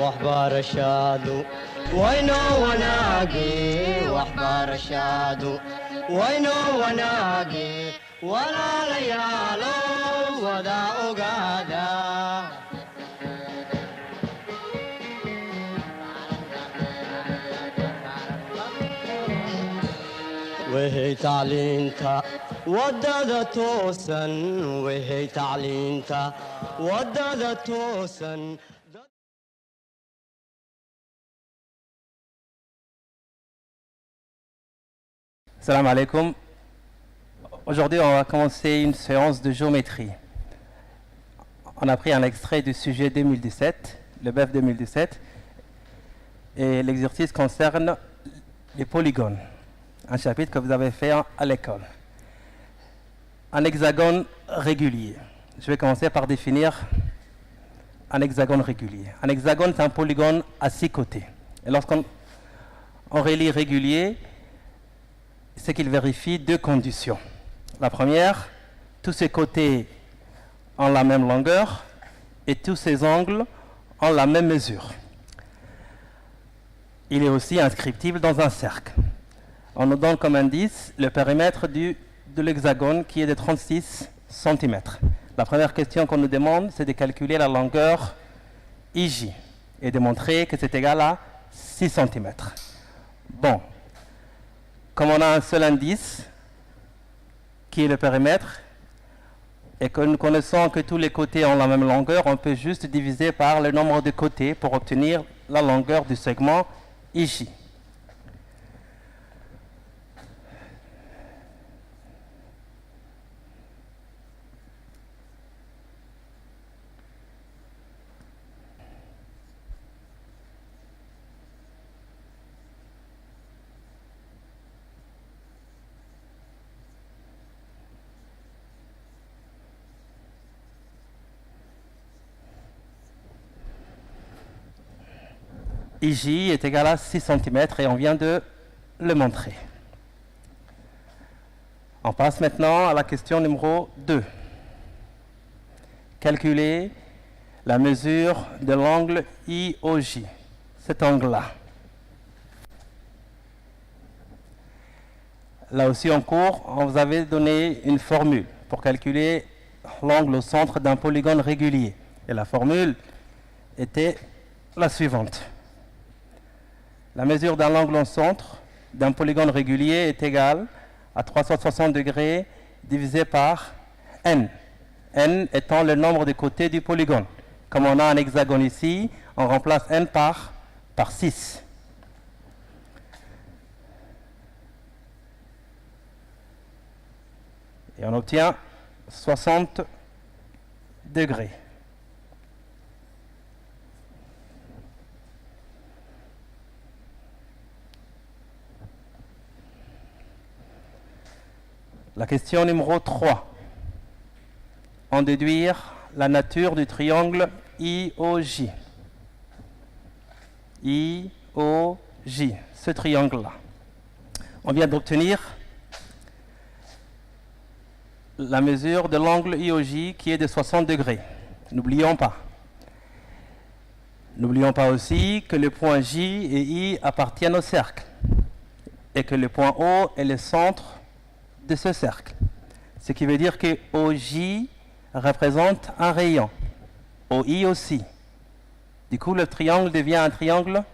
waxbarashadu waynoo wanaage waxbarashadu waynoo wanaage walaalayaalo wada ogaada وهي تعلينتا ودادة توسن وهي تعلينتا ودادة توسن. Salam alaikum. Aujourd'hui, on va commencer une séance de géométrie. On a pris un extrait du sujet 2017, le BEF 2017, et l'exercice concerne les polygones, un chapitre que vous avez fait à l'école. Un hexagone régulier. Je vais commencer par définir un hexagone régulier. Un hexagone, c'est un polygone à 6 côtés. Et lorsqu'on relie régulier, c'est qu'il vérifie 2 conditions. La première, tous ses côtés ont la même longueur et tous ses angles ont la même mesure. Il est aussi inscriptible dans un cercle. On nous donne comme indice le périmètre de l'hexagone qui est de 36 cm. La première question qu'on nous demande, c'est de calculer la longueur IJ et de montrer que c'est égal à 6 cm. Bon. Comme on a un seul indice, qui est le périmètre, et que nous connaissons que tous les côtés ont la même longueur, on peut juste diviser par le nombre de côtés pour obtenir la longueur du segment IJ. IJ est égal à 6 cm et on vient de le montrer. On passe maintenant à la question numéro 2. Calculer la mesure de l'angle IOJ, cet angle-là. Là aussi en cours, on vous avait donné une formule pour calculer l'angle au centre d'un polygone régulier. Et la formule était la suivante. La mesure d'un angle au centre d'un polygone régulier est égale à 360 degrés divisé par n. n étant le nombre de côtés du polygone. Comme on a un hexagone ici, on remplace n par 6. Et on obtient 60 degrés. La question numéro 3. En déduire la nature du triangle IOJ. IOJ, ce triangle-là. On vient d'obtenir la mesure de l'angle IOJ qui est de 60 degrés. N'oublions pas. N'oublions pas aussi que le point J et I appartiennent au cercle et que le point O est le centre de ce cercle. Ce qui veut dire que OJ représente un rayon. OI aussi. Du coup, le triangle devient un triangle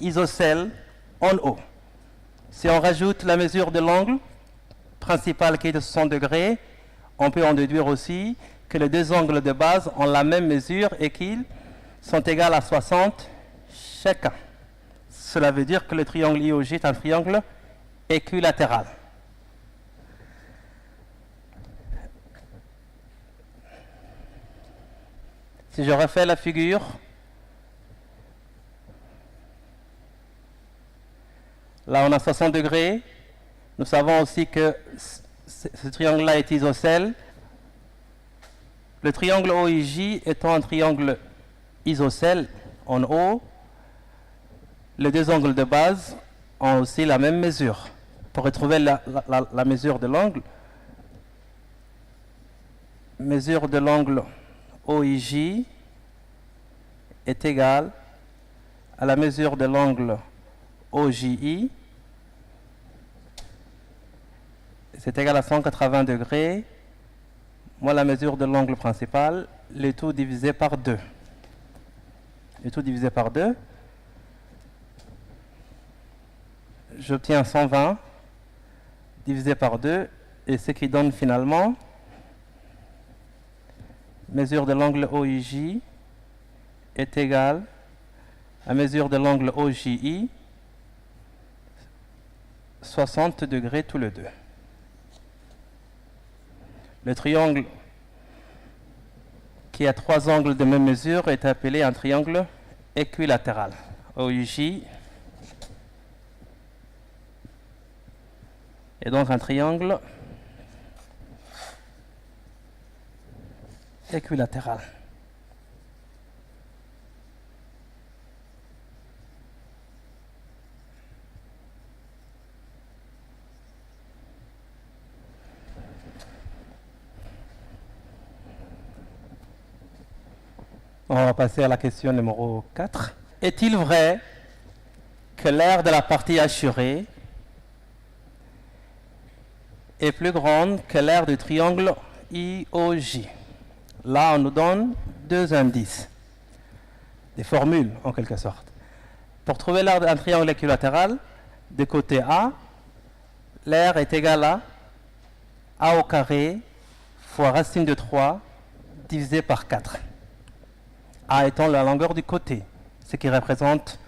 isocèle en haut. Si on rajoute la mesure de l'angle principal qui est de 60 degrés, on peut en déduire aussi que les 2 angles de base ont la même mesure et qu'ils sont égaux à 60 chacun. Cela veut dire que le triangle IOJ est un triangle équilatéral. Si je refais la figure, là on a 60 degrés. Nous savons aussi que ce triangle-là est isocèle. Le triangle OIJ étant un triangle isocèle en haut, les 2 angles de base ont aussi la même mesure. Pour retrouver la mesure de l'angle, mesure de l'angle OIJ est égale à la mesure de l'angle OJI, c'est égal à 180 degrés, moins la mesure de l'angle principal, le tout divisé par 2. Le tout divisé par 2, j'obtiens 120 divisé par 2, et ce qui donne finalement mesure de l'angle OIJ est égal à mesure de l'angle OJI 60 degrés tous les deux. Le triangle qui a trois angles de même mesure est appelé un triangle équilatéral. OIJ est donc un triangle équilatéral. On va passer à la question numéro 4. Est-il vrai que l'aire de la partie assurée est plus grande que l'aire du triangle IOJ? Là, on nous donne deux indices, des formules en quelque sorte. Pour trouver l'aire d'un triangle équilatéral, de côté A, l'aire est égale à A au carré fois racine de 3 divisé par 4. A étant la longueur du côté, ce qui représente,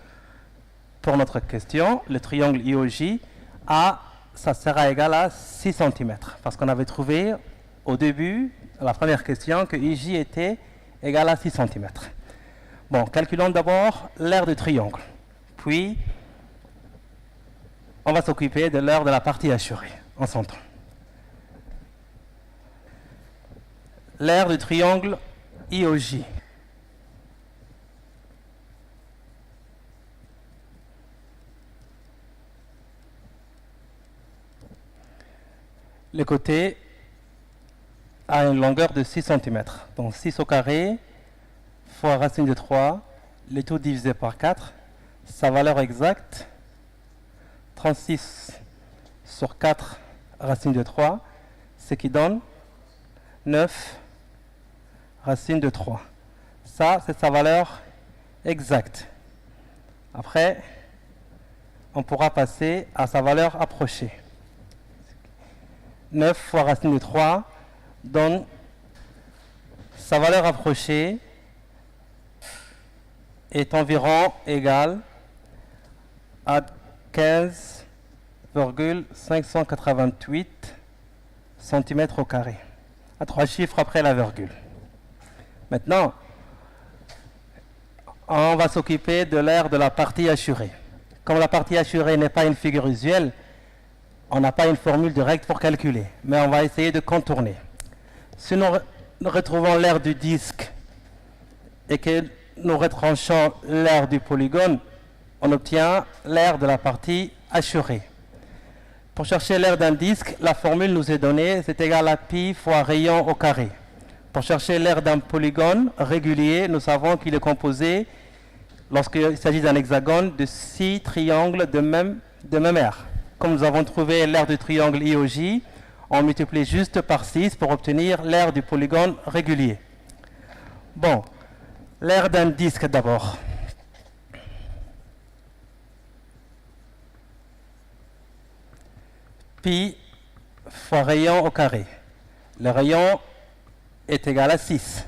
pour notre question, le triangle IOJ. A, ça sera égal à 6 cm, parce qu'on avait trouvé au début, à la première question, que IJ était égal à 6 cm. Bon, calculons d'abord l'aire du triangle, puis on va s'occuper de l'aire de la partie assurée, en son temps. L'aire du triangle IOJ. Le côté a une longueur de 6 cm. Donc 6 au carré fois racine de 3, le tout divisé par 4. Sa valeur exacte, 36 sur 4 racine de 3, ce qui donne 9 racine de 3. Ça, c'est sa valeur exacte. Après, on pourra passer à sa valeur approchée. 9 fois racine de 3 donne sa valeur approchée est environ égale à 15,588 cm au carré, à 3 chiffres après la virgule. Maintenant, on va s'occuper de l'aire de la partie assurée. Comme la partie assurée n'est pas une figure usuelle, on n'a pas une formule directe pour calculer, mais on va essayer de contourner. Si nous retrouvons l'aire du disque et que nous retranchons l'aire du polygone, on obtient l'aire de la partie assurée. Pour chercher l'aire d'un disque, la formule nous est donnée, c'est égal à pi fois rayon au carré. Pour chercher l'aire d'un polygone régulier, nous savons qu'il est composé, lorsqu'il s'agit d'un hexagone, de 6 triangles de même aire. Comme nous avons trouvé l'aire du triangle IOJ, on multiplie juste par 6 pour obtenir l'aire du polygone régulier. Bon, l'aire d'un disque d'abord. Pi fois rayon au carré. Le rayon est égal à 6.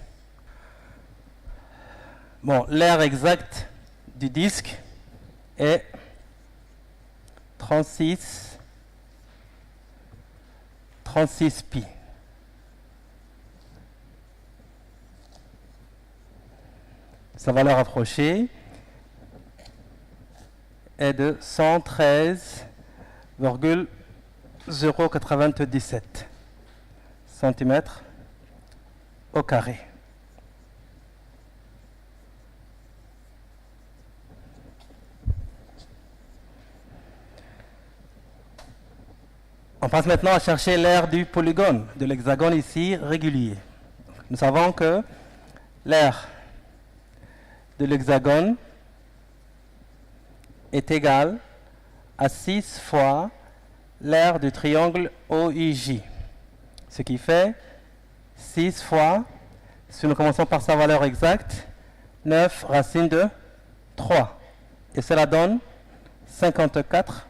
Bon, l'aire exacte du disque est 36 pi. Sa valeur approchée est de 113,097 cm au carré. On passe maintenant à chercher l'aire du polygone, de l'hexagone ici régulier. Nous savons que l'aire de l'hexagone est égal à 6 fois l'aire du triangle OIJ. Ce qui fait 6 fois, si nous commençons par sa valeur exacte, 9 racine de 3. Et cela donne 54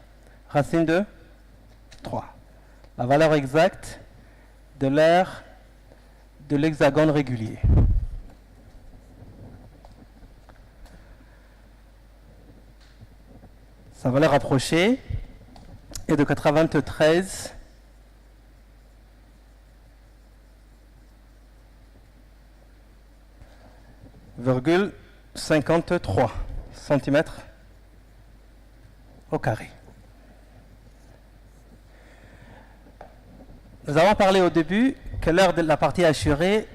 racine de 3. La valeur exacte de l'aire de l'hexagone régulier. Sa valeur approchée est de 93,53 cm au carré. Nous avons parlé au début que l'aire de la partie assurée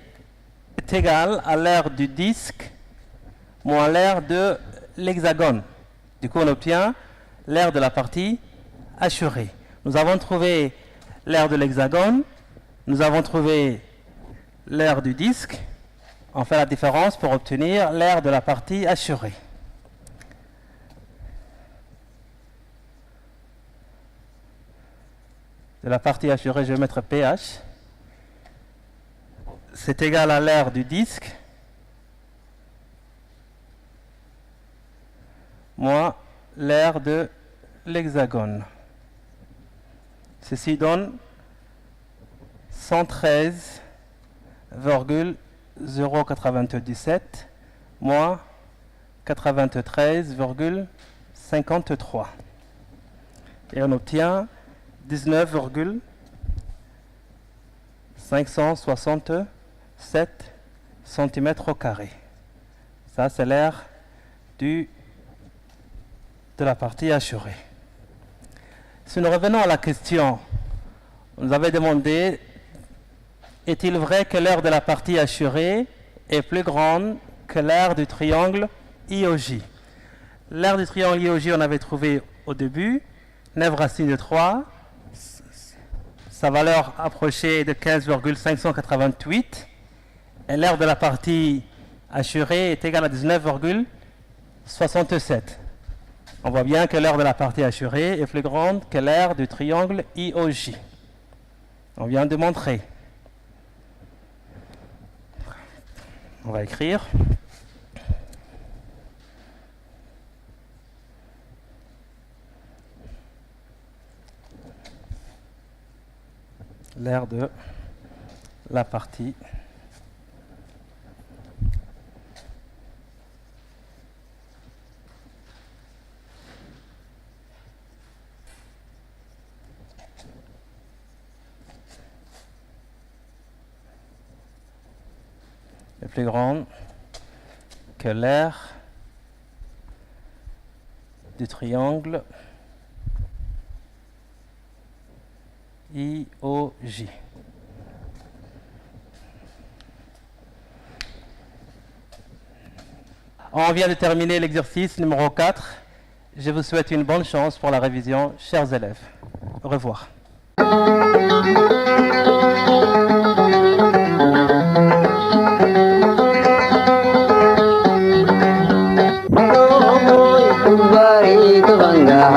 est égale à l'aire du disque moins l'aire de l'hexagone. Du coup, on obtient l'aire de la partie assurée. Nous avons trouvé l'aire de l'hexagone, nous avons trouvé l'aire du disque. On fait la différence pour obtenir l'aire de la partie assurée. De la partie assurée, je vais mettre pH. C'est égal à l'aire du disque moins l'aire de l'hexagone. Ceci donne 113,097 moins 93,53. Et on obtient 19,567 cm au carré. Ça, c'est l'aire de la partie assurée. Si nous revenons à la question, on nous avait demandé, est-il vrai que l'aire de la partie assurée est plus grande que l'aire du triangle IOJ? L'aire du triangle IOJ, on avait trouvé au début 9 racine de 3. Sa valeur approchée est de 15,588. Et l'aire de la partie assurée est égale à 19,67. On voit bien que l'aire de la partie assurée est plus grande que l'aire du triangle IOJ. On vient de montrer. On va écrire. L'aire de la partie est plus grande que l'aire du triangle IOJ. On vient de terminer l'exercice numéro 4. Je vous souhaite une bonne chance pour la révision, chers élèves. Au revoir. Bari tu bangga,